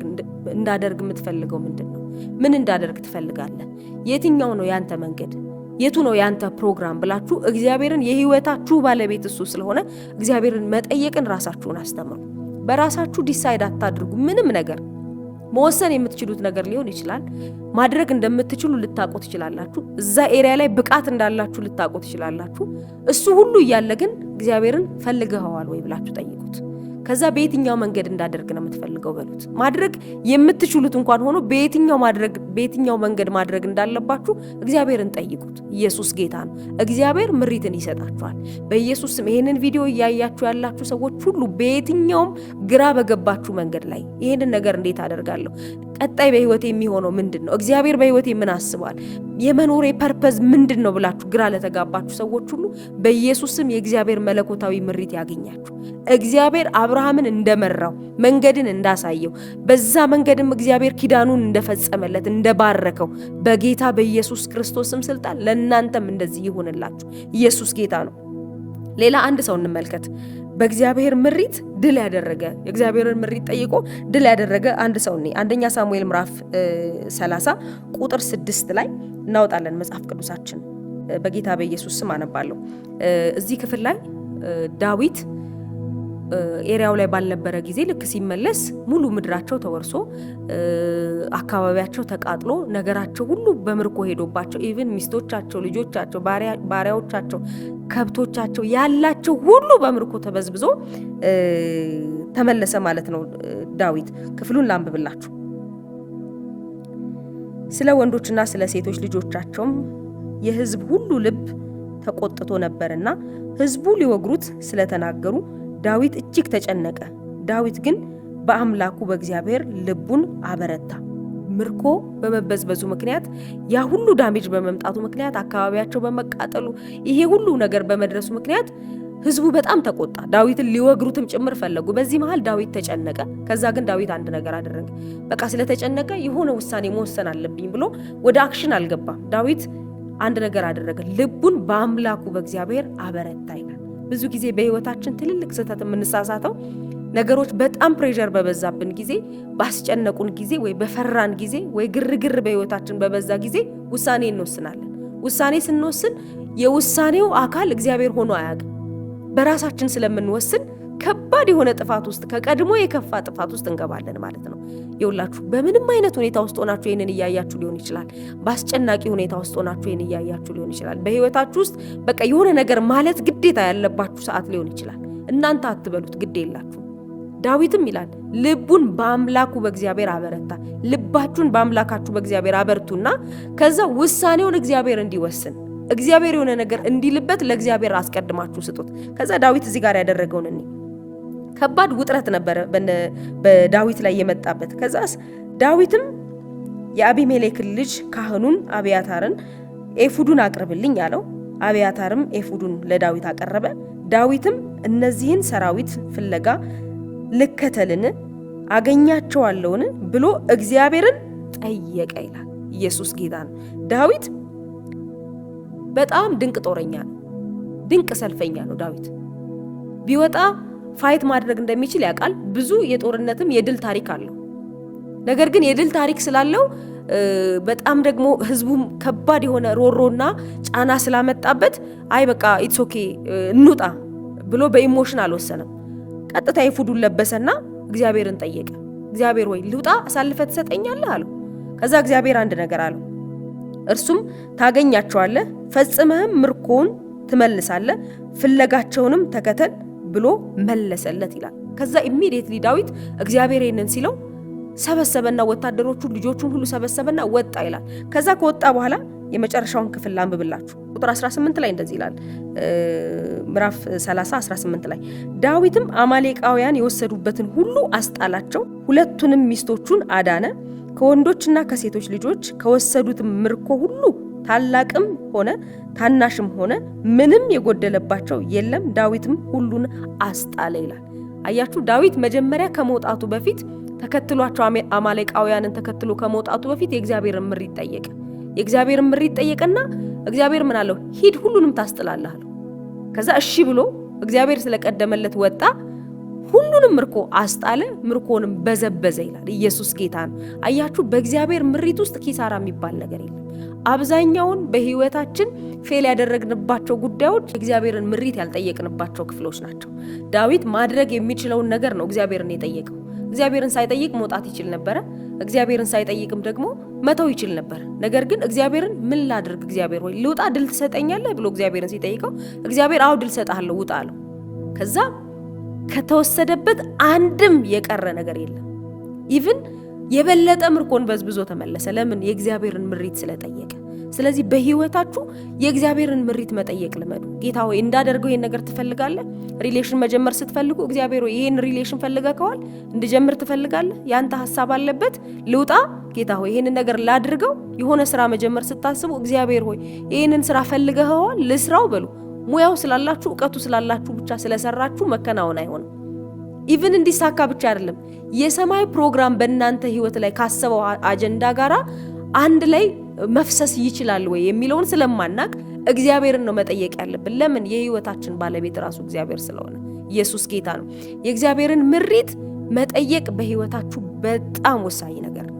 እንዳደርግ የምትፈልገው? ምንድነው? ምን እንዳደርግ ትፈልጋለህ? የትኛው ነው ያንተ መንገድ? የቱ ነው ያንተ ፕሮግራም ብላችሁ እግዚአብሔርን፣ የህይወታችሁ ባለቤት እሱ ስለሆነ እግዚአብሔርን መጠየቅን ራሳችሁን አስተምሩ። በራሳችሁ ዲሳይድ አታድርጉ። ምንም ነገር መወሰን የምትችሉት ነገር ሊሆን ይችላል። ማድረግ እንደምትችሉ ልታውቁ ትችላላችሁ። እዛ ኤሪያ ላይ ብቃት እንዳላችሁ ልታውቁ ትችላላችሁ። እሱ ሁሉ እያለ ግን እግዚአብሔርን ፈልገኸዋል ወይ ብላችሁ ጠይቁት። ከዛ በየትኛው መንገድ እንዳደርግ ነው የምትፈልገው በሉት። ማድረግ የምትችሉት እንኳን ሆኖ በየትኛው መንገድ ማድረግ እንዳለባችሁ እግዚአብሔርን ጠይቁት። ኢየሱስ ጌታ ነው። እግዚአብሔር ምሪትን ይሰጣችኋል። በኢየሱስ ስም ይሄንን ቪዲዮ እያያችሁ ያላችሁ ሰዎች ሁሉ በየትኛውም ግራ በገባችሁ መንገድ ላይ ይሄንን ነገር እንዴት አደርጋለሁ፣ ቀጣይ በህይወቴ የሚሆነው ምንድነው፣ እግዚአብሔር በህይወቴ ምን አስቧል፣ የመኖሬ ፐርፐዝ ምንድነው ብላችሁ ግራ ለተጋባችሁ ሰዎች ሁሉ በኢየሱስ ስም የእግዚአብሔር መለኮታዊ ምሪት ያገኛችሁ። እግዚአብሔር አብርሃምን እንደመራው መንገድን እንዳሳየው በዛ መንገድም እግዚአብሔር ኪዳኑን እንደፈጸመለት እንደባረከው በጌታ በኢየሱስ ክርስቶስም ስልጣን ለእናንተም እንደዚህ ይሁንላችሁ። ኢየሱስ ጌታ ነው። ሌላ አንድ ሰው እንመልከት። በእግዚአብሔር ምሪት ድል ያደረገ የእግዚአብሔርን ምሪት ጠይቆ ድል ያደረገ አንድ ሰው ነው። አንደኛ ሳሙኤል ምዕራፍ 30 ቁጥር 6 ላይ እናወጣለን መጽሐፍ ቅዱሳችን። በጌታ በኢየሱስ ስም አነባለሁ። እዚህ ክፍል ላይ ዳዊት ኤሪያው ላይ ባልነበረ ጊዜ ልክ ሲመለስ ሙሉ ምድራቸው ተወርሶ አካባቢያቸው ተቃጥሎ ነገራቸው ሁሉ በምርኮ ሄዶባቸው ኢቭን ሚስቶቻቸው፣ ልጆቻቸው፣ ባሪያዎቻቸው፣ ከብቶቻቸው ያላቸው ሁሉ በምርኮ ተበዝብዞ ተመለሰ ማለት ነው። ዳዊት ክፍሉን ላንብብላችሁ። ስለ ወንዶችና ስለ ሴቶች ልጆቻቸውም የሕዝብ ሁሉ ልብ ተቆጥቶ ነበርና ሕዝቡ ሊወግሩት ስለተናገሩ ዳዊት እጅግ ተጨነቀ። ዳዊት ግን በአምላኩ በእግዚአብሔር ልቡን አበረታ። ምርኮ በመበዝበዙ ምክንያት ያ ሁሉ ዳሜጅ በመምጣቱ ምክንያት አካባቢያቸው በመቃጠሉ ይሄ ሁሉ ነገር በመድረሱ ምክንያት ህዝቡ በጣም ተቆጣ። ዳዊትን ሊወግሩትም ጭምር ፈለጉ። በዚህ መሃል ዳዊት ተጨነቀ። ከዛ ግን ዳዊት አንድ ነገር አደረገ። በቃ ስለተጨነቀ የሆነ ውሳኔ መወሰን አለብኝ ብሎ ወደ አክሽን አልገባም። ዳዊት አንድ ነገር አደረገ። ልቡን በአምላኩ በእግዚአብሔር አበረታ ይላል። ብዙ ጊዜ በህይወታችን ትልልቅ ስህተት የምንሳሳተው ነገሮች በጣም ፕሬሸር በበዛብን ጊዜ፣ ባስጨነቁን ጊዜ፣ ወይ በፈራን ጊዜ፣ ወይ ግርግር በህይወታችን በበዛ ጊዜ ውሳኔ እንወስናለን። ውሳኔ ስንወስን የውሳኔው አካል እግዚአብሔር ሆኖ አያውቅም። በራሳችን ስለምንወስን ከባድ የሆነ ጥፋት ውስጥ፣ ከቀድሞ የከፋ ጥፋት ውስጥ እንገባለን ማለት ነው። ይኸውላችሁ በምንም አይነት ሁኔታ ውስጥ ሆናችሁ ይሄንን እያያችሁ ሊሆን ይችላል። በአስጨናቂ ሁኔታ ውስጥ ሆናችሁ ይሄንን እያያችሁ ሊሆን ይችላል። በህይወታችሁ ውስጥ በቃ የሆነ ነገር ማለት ግዴታ ያለባችሁ ሰዓት ሊሆን ይችላል። እናንተ አትበሉት፣ ግድ የላችሁ። ዳዊትም ይላል ልቡን በአምላኩ በእግዚአብሔር አበረታ። ልባችሁን በአምላካችሁ በእግዚአብሔር አበርቱና ከዛ ውሳኔውን እግዚአብሔር እንዲወስን፣ እግዚአብሔር የሆነ ነገር እንዲልበት ለእግዚአብሔር አስቀድማችሁ ስጡት። ከዛ ዳዊት እዚህ ጋር ያደረገውን እኔ ከባድ ውጥረት ነበረ በዳዊት ላይ የመጣበት። ከዛስ ዳዊትም የአቢሜሌክ ልጅ ካህኑን አብያታርን ኤፉዱን አቅርብልኝ አለው። አብያታርም ኤፉዱን ለዳዊት አቀረበ። ዳዊትም እነዚህን ሰራዊት ፍለጋ ልከተልን አገኛቸዋለሁን ብሎ እግዚአብሔርን ጠየቀ ይላል። ኢየሱስ ጌታ ነው። ዳዊት በጣም ድንቅ ጦረኛ ነው፣ ድንቅ ሰልፈኛ ነው። ዳዊት ቢወጣ ፋይት ማድረግ እንደሚችል ያውቃል። ብዙ የጦርነትም የድል ታሪክ አለው። ነገር ግን የድል ታሪክ ስላለው በጣም ደግሞ ህዝቡም ከባድ የሆነ ሮሮና ጫና ስላመጣበት አይ በቃ ኢትስ ኦኬ እንውጣ ብሎ በኢሞሽን አልወሰነም። ቀጥታ የፉዱን ለበሰና እግዚአብሔርን ጠየቀ። እግዚአብሔር ወይ ልውጣ አሳልፈ ትሰጠኛለህ አለው። ከዛ እግዚአብሔር አንድ ነገር አለው። እርሱም ታገኛቸዋለህ፣ ፈጽመህም ምርኮውን ትመልሳለህ፣ ፍለጋቸውንም ተከተል ብሎ መለሰለት ይላል። ከዛ ኢሚዲየትሊ ዳዊት እግዚአብሔር ይሄንን ሲለው ሰበሰበና ወታደሮቹን ልጆቹን ሁሉ ሰበሰበና ወጣ ይላል። ከዛ ከወጣ በኋላ የመጨረሻውን ክፍል አንብብላችሁ ቁጥር 18 ላይ እንደዚህ ይላል። ምዕራፍ 30 18 ላይ ዳዊትም አማሌቃውያን የወሰዱበትን ሁሉ አስጣላቸው፣ ሁለቱንም ሚስቶቹን አዳነ፣ ከወንዶችና ከሴቶች ልጆች ከወሰዱትም ምርኮ ሁሉ ታላቅም ሆነ ታናሽም ሆነ ምንም የጎደለባቸው የለም፣ ዳዊትም ሁሉን አስጣለ ይላል። አያችሁ፣ ዳዊት መጀመሪያ ከመውጣቱ በፊት ተከትሏቸው አማሌቃውያንን ተከትሎ ከመውጣቱ በፊት የእግዚአብሔርን ምሪት ጠየቀ። የእግዚአብሔርን ምሪት ጠየቀና እግዚአብሔር ምን አለው? ሂድ ሁሉንም ታስጥላለህ አለው። ከዛ እሺ ብሎ እግዚአብሔር ስለቀደመለት ወጣ፣ ሁሉንም ምርኮ አስጣለ፣ ምርኮንም በዘበዘ ይላል። ኢየሱስ ጌታ ነው። አያችሁ፣ በእግዚአብሔር ምሪት ውስጥ ኪሳራ የሚባል ነገር የለም። አብዛኛውን በህይወታችን ፌል ያደረግንባቸው ጉዳዮች እግዚአብሔርን ምሪት ያልጠየቅንባቸው ክፍሎች ናቸው። ዳዊት ማድረግ የሚችለውን ነገር ነው እግዚአብሔርን የጠየቀው። እግዚአብሔርን ሳይጠይቅ መውጣት ይችል ነበረ። እግዚአብሔርን ሳይጠይቅም ደግሞ መተው ይችል ነበር። ነገር ግን እግዚአብሔርን ምን ላድርግ እግዚአብሔር ሆይ ልውጣ ድል ትሰጠኛለህ ብሎ እግዚአብሔርን ሲጠይቀው እግዚአብሔር አዎ ድል ሰጣለሁ ውጣ አለው። ከዛ ከተወሰደበት አንድም የቀረ ነገር የለም። ኢቭን የበለጠ ምርኮን በዝብዞ ተመለሰ። ለምን? የእግዚአብሔርን ምሪት ስለጠየቀ። ስለዚህ በህይወታችሁ የእግዚአብሔርን ምሪት መጠየቅ ልመዱ። ጌታ ሆይ እንዳደርገው ይሄን ነገር ትፈልጋለህ? ሪሌሽን መጀመር ስትፈልጉ እግዚአብሔር ሆይ ይሄን ሪሌሽን ፈልገከዋል እንድጀምር ትፈልጋለህ? ያንተ ሐሳብ አለበት ልውጣ ጌታ ሆይ ይሄን ነገር ላድርገው። የሆነ ስራ መጀመር ስታስቡ እግዚአብሔር ሆይ ይሄንን ስራ ፈልገኸዋል ልስራው በሉ። ሙያው ስላላችሁ ዕውቀቱ ስላላችሁ ብቻ ስለሰራችሁ መከናወን አይሆንም። ኢቭን እንዲሳካ ብቻ አይደለም፣ የሰማይ ፕሮግራም በእናንተ ህይወት ላይ ካሰበው አጀንዳ ጋራ አንድ ላይ መፍሰስ ይችላል ወይ የሚለውን ስለማናቅ እግዚአብሔርን ነው መጠየቅ ያለብን። ለምን? የህይወታችን ባለቤት ራሱ እግዚአብሔር ስለሆነ። ኢየሱስ ጌታ ነው። የእግዚአብሔርን ምሪት መጠየቅ በህይወታችሁ በጣም ወሳኝ ነገር ነው።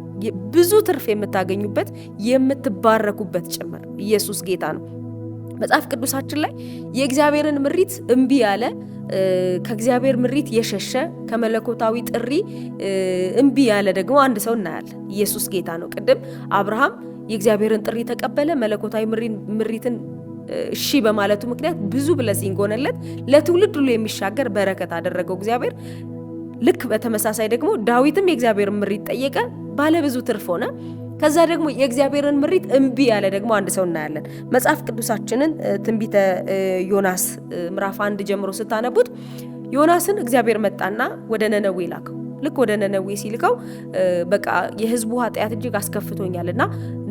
ብዙ ትርፍ የምታገኙበት የምትባረኩበት ጭምር። ኢየሱስ ጌታ ነው። መጽሐፍ ቅዱሳችን ላይ የእግዚአብሔርን ምሪት እምቢ ያለ ከእግዚአብሔር ምሪት የሸሸ ከመለኮታዊ ጥሪ እምቢ ያለ ደግሞ አንድ ሰው እናያለን። ኢየሱስ ጌታ ነው። ቅድም አብርሃም የእግዚአብሔርን ጥሪ ተቀበለ፣ መለኮታዊ ምሪትን እሺ በማለቱ ምክንያት ብዙ ብለሲንግ ሆነለት፣ ለትውልድ ሁሉ የሚሻገር በረከት አደረገው እግዚአብሔር። ልክ በተመሳሳይ ደግሞ ዳዊትም የእግዚአብሔርን ምሪት ጠየቀ፣ ባለ ብዙ ትርፍ ሆነ። ከዛ ደግሞ የእግዚአብሔርን ምሪት እምቢ ያለ ደግሞ አንድ ሰው እናያለን። መጽሐፍ ቅዱሳችንን ትንቢተ ዮናስ ምዕራፍ 1 ጀምሮ ስታነቡት ዮናስን እግዚአብሔር መጣና ወደ ነነዌ ላከው። ልክ ወደ ነነዌ ሲልከው በቃ የህዝቡ ኃጢአት እጅግ አስከፍቶኛልና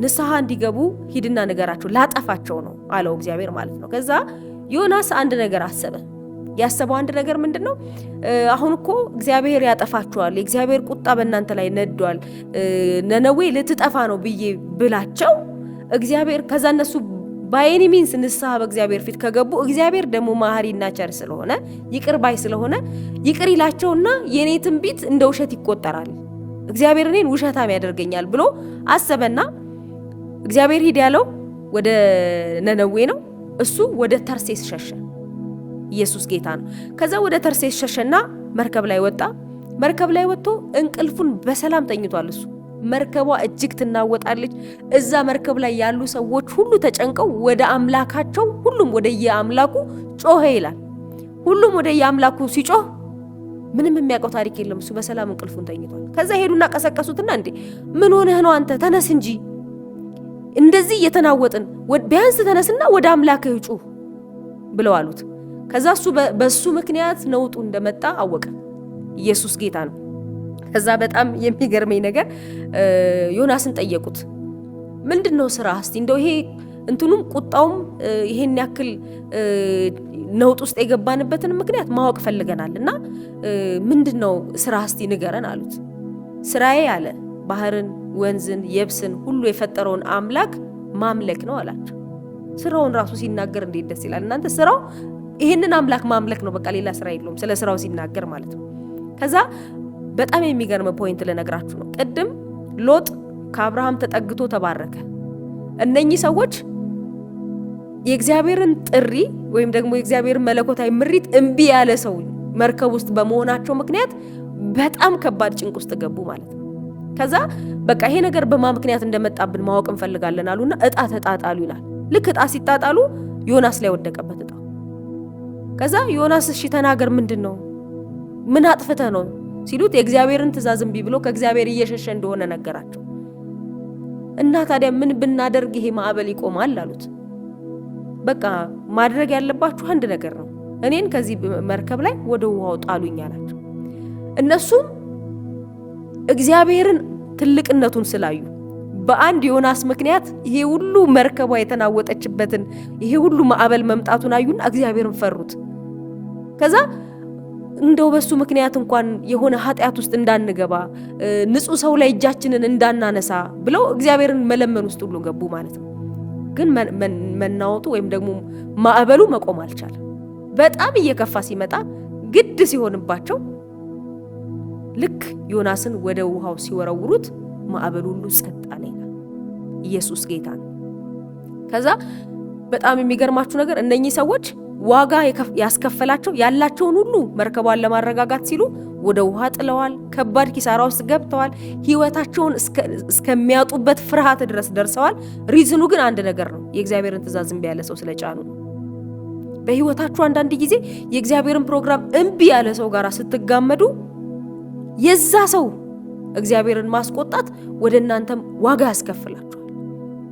ንስሐ እንዲገቡ ሂድና ንገራቸው፣ ላጠፋቸው ነው አለው እግዚአብሔር ማለት ነው። ከዛ ዮናስ አንድ ነገር አሰበ። ያሰበው አንድ ነገር ምንድነው? አሁን እኮ እግዚአብሔር ያጠፋቸዋል፣ የእግዚአብሔር ቁጣ በእናንተ ላይ ነዷል፣ ነነዌ ልትጠፋ ነው ብዬ ብላቸው እግዚአብሔር ከዛ እነሱ ባይኒ ሚንስ ንስሐ በእግዚአብሔር ፊት ከገቡ እግዚአብሔር ደግሞ መሐሪና ቸር ስለሆነ ይቅር ባይ ስለሆነ ይቅር ይላቸውና የኔ ትንቢት እንደ ውሸት ይቆጠራል፣ እግዚአብሔር እኔን ውሸታም ያደርገኛል ብሎ አሰበና እግዚአብሔር ሂድ ያለው ወደ ነነዌ ነው። እሱ ወደ ተርሴስ ሸሸ። ኢየሱስ ጌታ ነው። ከዛ ወደ ተርሴስ ሸሸና መርከብ ላይ ወጣ። መርከብ ላይ ወጥቶ እንቅልፉን በሰላም ተኝቷል። እሱ መርከቧ እጅግ ትናወጣለች። እዛ መርከብ ላይ ያሉ ሰዎች ሁሉ ተጨንቀው ወደ አምላካቸው ሁሉም ወደ የአምላኩ ጮኸ ይላል። ሁሉም ወደ የአምላኩ ሲጮህ ምንም የሚያውቀው ታሪክ የለም። እሱ በሰላም እንቅልፉን ተኝቷል። ከዛ ሄዱና ቀሰቀሱትና እንዴ ምን ሆነህ ነው አንተ? ተነስ እንጂ እንደዚህ እየተናወጥን ቢያንስ ተነስና ወደ አምላክህ ጩህ ብለው አሉት። ከዛ እሱ በሱ ምክንያት ነውጡ እንደመጣ አወቀ። ኢየሱስ ጌታ ነው። ከዛ በጣም የሚገርመኝ ነገር ዮናስን ጠየቁት። ምንድነው ስራ? እስቲ እንደው ይሄ እንትኑም ቁጣውም ይሄን ያክል ነውጥ ውስጥ የገባንበትን ምክንያት ማወቅ ፈልገናልና ምንድነው ስራ እስቲ ንገረን አሉት። ስራዬ አለ ባህርን፣ ወንዝን፣ የብስን ሁሉ የፈጠረውን አምላክ ማምለክ ነው አላቸው። ስራውን ራሱ ሲናገር እንዴት ደስ ይላል እናንተ! ስራው ይሄንን አምላክ ማምለክ ነው፣ በቃ ሌላ ስራ የለውም፣ ስለ ስራው ሲናገር ማለት ነው። ከዛ በጣም የሚገርም ፖይንት ልነግራችሁ ነው። ቅድም ሎጥ ከአብርሃም ተጠግቶ ተባረከ። እነኚህ ሰዎች የእግዚአብሔርን ጥሪ ወይም ደግሞ የእግዚአብሔርን መለኮታዊ ምሪት እምቢ ያለ ሰው መርከብ ውስጥ በመሆናቸው ምክንያት በጣም ከባድ ጭንቅ ውስጥ ገቡ ማለት ነው። ከዛ በቃ ይሄ ነገር በማ ምክንያት እንደመጣብን ማወቅ እንፈልጋለን አሉና እጣ ተጣጣሉ ይላል። ልክ እጣ ሲጣጣሉ ዮናስ ላይ ወደቀበት እጣ። ከዛ ዮናስ እሺ ተናገር፣ ምንድነው? ምን አጥፍተህ ነው ሲሉት የእግዚአብሔርን ትእዛዝ እምቢ ብሎ ከእግዚአብሔር እየሸሸ እንደሆነ ነገራቸው። እና ታዲያ ምን ብናደርግ ይሄ ማዕበል ይቆማል አሉት። በቃ ማድረግ ያለባችሁ አንድ ነገር ነው፣ እኔን ከዚህ መርከብ ላይ ወደ ውሃው ጣሉኝ አላቸው። እነሱም እግዚአብሔርን ትልቅነቱን ስላዩ በአንድ ዮናስ ምክንያት ይሄ ሁሉ መርከቧ የተናወጠችበትን ይሄ ሁሉ ማዕበል መምጣቱን አዩና እግዚአብሔርን ፈሩት። ከዛ እንደው በሱ ምክንያት እንኳን የሆነ ኃጢአት ውስጥ እንዳንገባ ንጹህ ሰው ላይ እጃችንን እንዳናነሳ ብለው እግዚአብሔርን መለመን ውስጥ ሁሉ ገቡ ማለት ነው። ግን መናወጡ ወይም ደግሞ ማዕበሉ መቆም አልቻለም። በጣም እየከፋ ሲመጣ ግድ ሲሆንባቸው ልክ ዮናስን ወደ ውሃው ሲወረውሩት ማዕበሉ ሁሉ ጸጥ አለ። ኢየሱስ ጌታ ነው። ከዛ በጣም የሚገርማችሁ ነገር እነኚህ ሰዎች ዋጋ ያስከፈላቸው ያላቸውን ሁሉ መርከቧን ለማረጋጋት ሲሉ ወደ ውሃ ጥለዋል። ከባድ ኪሳራ ውስጥ ገብተዋል። ህይወታቸውን እስከሚያጡበት ፍርሃት ድረስ ደርሰዋል። ሪዝኑ ግን አንድ ነገር ነው፣ የእግዚአብሔርን ትእዛዝ እምቢ ያለ ሰው ስለጫኑ ነው። በህይወታችሁ አንዳንድ ጊዜ የእግዚአብሔርን ፕሮግራም እምቢ ያለ ሰው ጋር ስትጋመዱ የዛ ሰው እግዚአብሔርን ማስቆጣት ወደ እናንተም ዋጋ ያስከፍላችኋል።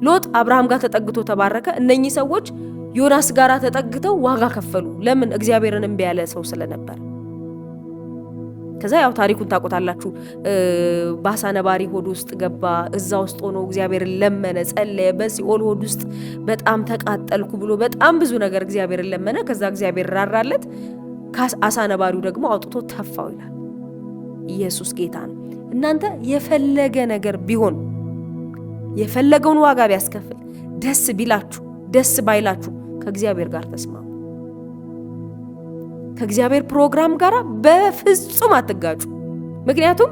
ሎጥ አብርሃም ጋር ተጠግቶ ተባረከ። እነኚህ ሰዎች ዮናስ ጋር ተጠግተው ዋጋ ከፈሉ። ለምን? እግዚአብሔርን እምቢ ያለ ሰው ስለነበር። ከዛ ያው ታሪኩን ታውቁታላችሁ። በአሳ ነባሪ ሆድ ውስጥ ገባ። እዛ ውስጥ ሆኖ እግዚአብሔርን ለመነ፣ ጸለየ። በሲኦል ሆድ ውስጥ በጣም ተቃጠልኩ ብሎ በጣም ብዙ ነገር እግዚአብሔርን ለመነ። ከዛ እግዚአብሔር ራራለት። አሳ ነባሪው ደግሞ አውጥቶ ተፋው ይላል። ኢየሱስ ጌታ ነው። እናንተ የፈለገ ነገር ቢሆን የፈለገውን ዋጋ ቢያስከፍል ደስ ቢላችሁ ደስ ባይላችሁ ከእግዚአብሔር ጋር ተስማሙ። ከእግዚአብሔር ፕሮግራም ጋር በፍጹም አትጋጩ። ምክንያቱም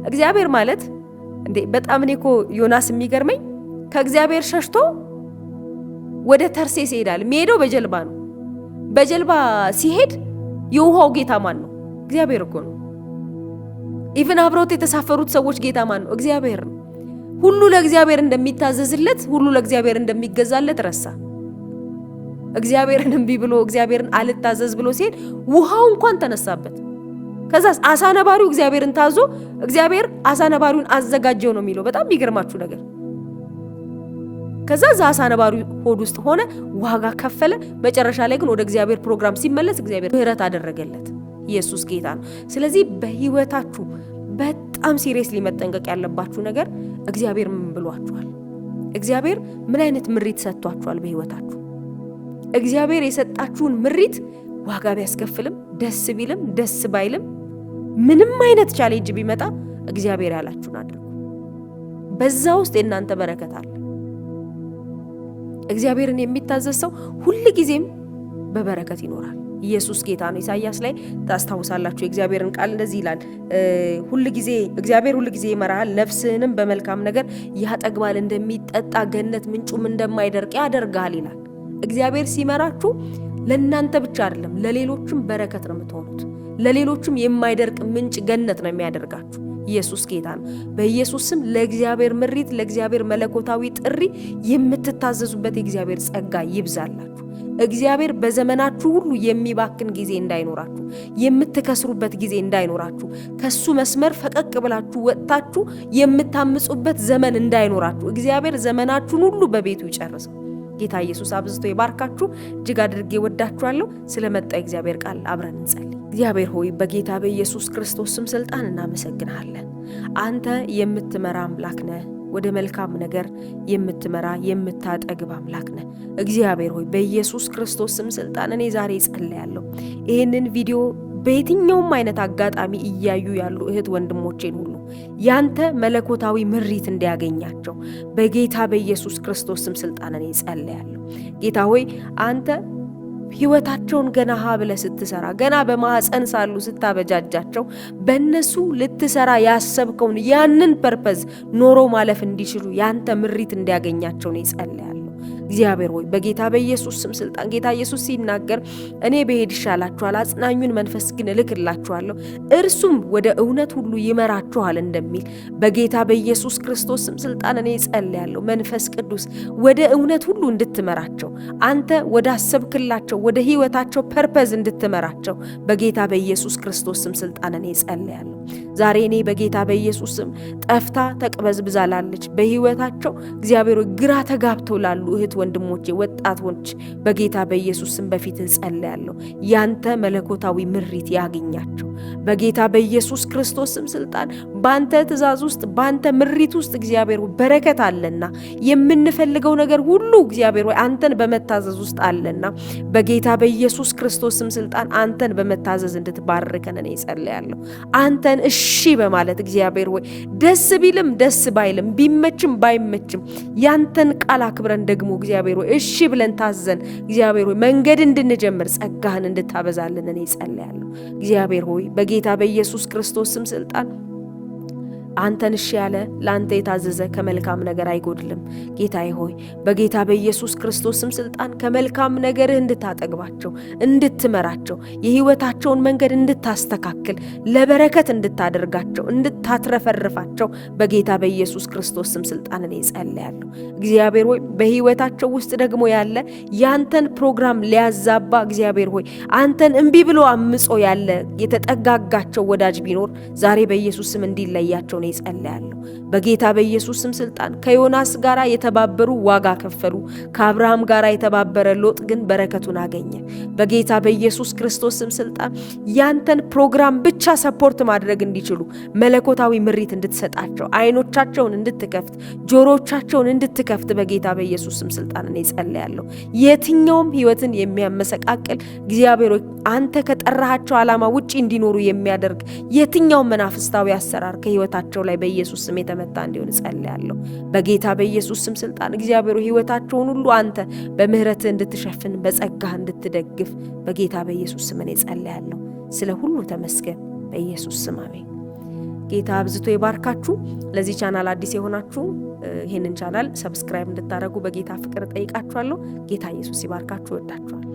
እግዚአብሔር ማለት እንዴ በጣም እኔ እኮ ዮናስ የሚገርመኝ ከእግዚአብሔር ሸሽቶ ወደ ተርሴስ ይሄዳል። የሚሄደው በጀልባ ነው። በጀልባ ሲሄድ የውሃው ጌታ ማን ነው? እግዚአብሔር እኮ ነው። ኢቭን አብረውት የተሳፈሩት ሰዎች ጌታ ማን ነው? እግዚአብሔር ነው። ሁሉ ለእግዚአብሔር እንደሚታዘዝለት ሁሉ ለእግዚአብሔር እንደሚገዛለት ረሳ። እግዚአብሔርን እምቢ ብሎ እግዚአብሔርን አልታዘዝ ብሎ ሲሄድ ውሃው እንኳን ተነሳበት። ከዛ አሳ ነባሪው እግዚአብሔርን ታዞ እግዚአብሔር አሳ ነባሪውን አዘጋጀው ነው የሚለው። በጣም የሚገርማችሁ ነገር ከዛ አሳ ነባሪው ሆድ ውስጥ ሆነ፣ ዋጋ ከፈለ። መጨረሻ ላይ ግን ወደ እግዚአብሔር ፕሮግራም ሲመለስ እግዚአብሔር ምህረት አደረገለት። ኢየሱስ ጌታ ነው። ስለዚህ በህይወታችሁ በጣም ሲሪየስሊ መጠንቀቅ ያለባችሁ ነገር እግዚአብሔር ምን ብሏችኋል? እግዚአብሔር ምን አይነት ምሪት ሰጥቷችኋል በህይወታችሁ? እግዚአብሔር የሰጣችሁን ምሪት ዋጋ ቢያስከፍልም ደስ ቢልም ደስ ባይልም ምንም አይነት ቻሌንጅ ቢመጣ እግዚአብሔር ያላችሁን አድርጉ። በዛ ውስጥ የእናንተ በረከት አለ። እግዚአብሔርን የሚታዘዝ ሰው ሁሉ ጊዜም በበረከት ይኖራል። ኢየሱስ ጌታ ነው። ኢሳይያስ ላይ ታስታውሳላችሁ የእግዚአብሔርን ቃል እንደዚህ ይላል፣ እግዚአብሔር ሁሉ ጊዜ ይመራሃል፣ ነፍስህንም በመልካም ነገር ያጠግባል፣ እንደሚጠጣ ገነት ምንጩም እንደማይደርቅ ያደርጋል ይላል። እግዚአብሔር ሲመራችሁ ለእናንተ ብቻ አይደለም ለሌሎችም በረከት ነው የምትሆኑት። ለሌሎችም የማይደርቅ ምንጭ ገነት ነው የሚያደርጋችሁ። ኢየሱስ ጌታ ነው። በኢየሱስ ስም ለእግዚአብሔር ምሪት ለእግዚአብሔር መለኮታዊ ጥሪ የምትታዘዙበት የእግዚአብሔር ጸጋ ይብዛላችሁ። እግዚአብሔር በዘመናችሁ ሁሉ የሚባክን ጊዜ እንዳይኖራችሁ፣ የምትከስሩበት ጊዜ እንዳይኖራችሁ፣ ከሱ መስመር ፈቀቅ ብላችሁ ወጥታችሁ የምታምጹበት ዘመን እንዳይኖራችሁ እግዚአብሔር ዘመናችሁን ሁሉ በቤቱ ይጨርሰው። ጌታ ኢየሱስ አብዝቶ ይባርካችሁ። እጅግ አድርጌ ወዳችኋለሁ። ስለመጣ እግዚአብሔር ቃል አብረን እንጸልይ። እግዚአብሔር ሆይ በጌታ በኢየሱስ ክርስቶስ ስም ስልጣን እናመሰግናለን። አንተ የምትመራ አምላክ ነህ። ወደ መልካም ነገር የምትመራ የምታጠግብ አምላክ ነህ። እግዚአብሔር ሆይ በኢየሱስ ክርስቶስ ስም ስልጣን እኔ ዛሬ ጸልያለሁ ይህንን ቪዲዮ በየትኛውም አይነት አጋጣሚ እያዩ ያሉ እህት ወንድሞቼን ሁሉ ያንተ መለኮታዊ ምሪት እንዲያገኛቸው በጌታ በኢየሱስ ክርስቶስ ስም ስልጣን እኔ ጸልያለሁ። ጌታ ሆይ አንተ ህይወታቸውን ገና ብለህ ስትሰራ ገና በማህፀን ሳሉ ስታበጃጃቸው በእነሱ ልትሰራ ያሰብከውን ያንን ፐርፐዝ ኖሮ ማለፍ እንዲችሉ ያንተ ምሪት እንዲያገኛቸው ነው ጸልያለሁ። እግዚአብሔር ሆይ በጌታ በኢየሱስ ስም ስልጣን ጌታ ኢየሱስ ሲናገር እኔ በሄድ ይሻላችኋል፣ አጽናኙን መንፈስ ግን እልክላችኋለሁ እርሱም ወደ እውነት ሁሉ ይመራችኋል እንደሚል በጌታ በኢየሱስ ክርስቶስ ስም ስልጣን እኔ ጸልያለሁ። መንፈስ ቅዱስ ወደ እውነት ሁሉ እንድትመራቸው አንተ ወደ አሰብክላቸው ወደ ህይወታቸው ፐርፐዝ እንድትመራቸው በጌታ በኢየሱስ ክርስቶስ ስም ስልጣን እኔ ጸልያለሁ። ዛሬ እኔ በጌታ በኢየሱስ ስም ጠፍታ ተቅበዝብዛላለች በህይወታቸው እግዚአብሔር ግራ ተጋብተው ላሉ እህት ወንድሞቼ ወጣቶች በጌታ በኢየሱስ ስም በፊት ጸልያለሁ ያንተ መለኮታዊ ምሪት ያገኛቸው በጌታ በኢየሱስ ክርስቶስ ስም ስልጣን ባንተ ትእዛዝ ውስጥ ባንተ ምሪት ውስጥ እግዚአብሔር በረከት አለና የምንፈልገው ነገር ሁሉ እግዚአብሔር አንተን በመታዘዝ ውስጥ አለና በጌታ በኢየሱስ ክርስቶስ ስም ስልጣን አንተን በመታዘዝ እንድትባርከን እኔ ጸልያለሁ። አንተን እሺ በማለት እግዚአብሔር ሆይ ደስ ቢልም ደስ ባይልም ቢመችም ባይመችም ያንተን ቃል አክብረን ደግሞ እግዚአብሔር ሆይ እሺ ብለን ታዘን እግዚአብሔር ሆይ መንገድ እንድንጀምር ጸጋህን እንድታበዛልን እኔ ጸልያለሁ። እግዚአብሔር ሆይ በጌታ በኢየሱስ ክርስቶስ ስም ስልጣን አንተን እሺ ያለ ላንተ የታዘዘ ከመልካም ነገር አይጎድልም። ጌታዬ ሆይ በጌታ በኢየሱስ ክርስቶስ ስም ስልጣን ከመልካም ነገርህ እንድታጠግባቸው እንድትመራቸው የህይወታቸውን መንገድ እንድታስተካክል ለበረከት እንድታደርጋቸው እንድታትረፈርፋቸው በጌታ በኢየሱስ ክርስቶስ ስም ስልጣን እኔ ጸልያለሁ። እግዚአብሔር ሆይ በህይወታቸው ውስጥ ደግሞ ያለ ያንተን ፕሮግራም ሊያዛባ እግዚአብሔር ሆይ አንተን እምቢ ብሎ አምጾ ያለ የተጠጋጋቸው ወዳጅ ቢኖር ዛሬ በኢየሱስ ስም እንዲለያቸው ነው ጸልያለሁ። በጌታ በኢየሱስ ስም ስልጣን ከዮናስ ጋራ የተባበሩ ዋጋ ከፈሉ፣ ከአብርሃም ጋራ የተባበረ ሎጥ ግን በረከቱን አገኘ። በጌታ በኢየሱስ ክርስቶስ ስም ስልጣን ያንተን ፕሮግራም ብቻ ሰፖርት ማድረግ እንዲችሉ መለኮታዊ ምሪት እንድትሰጣቸው አይኖቻቸውን እንድትከፍት ጆሮቻቸውን እንድትከፍት በጌታ በኢየሱስ ስም ስልጣን እኔ ጸልያለሁ። የትኛውም ህይወትን የሚያመሰቃቅል እግዚአብሔር አንተ ከጠራሃቸው ዓላማ ውጪ እንዲኖሩ የሚያደርግ የትኛው መናፍስታዊ አሰራር ከህይወታቸው ላይ በኢየሱስ ስም የተመታ እንዲሆን ጸልያለሁ። በጌታ በኢየሱስ ስም ስልጣን እግዚአብሔር ህይወታቸውን ሁሉ አንተ በምህረትህ እንድትሸፍን በጸጋህ እንድትደግፍ በጌታ በኢየሱስ ስም እኔ ጸልያለሁ። ስለ ሁሉ ተመስገን በኢየሱስ ስም አሜን። ጌታ አብዝቶ ይባርካችሁ። ለዚህ ቻናል አዲስ የሆናችሁ ይሄንን ቻናል ሰብስክራይብ እንድታደርጉ በጌታ ፍቅር ጠይቃችኋለሁ። ጌታ ኢየሱስ ይባርካችሁ። ወዳችኋለሁ።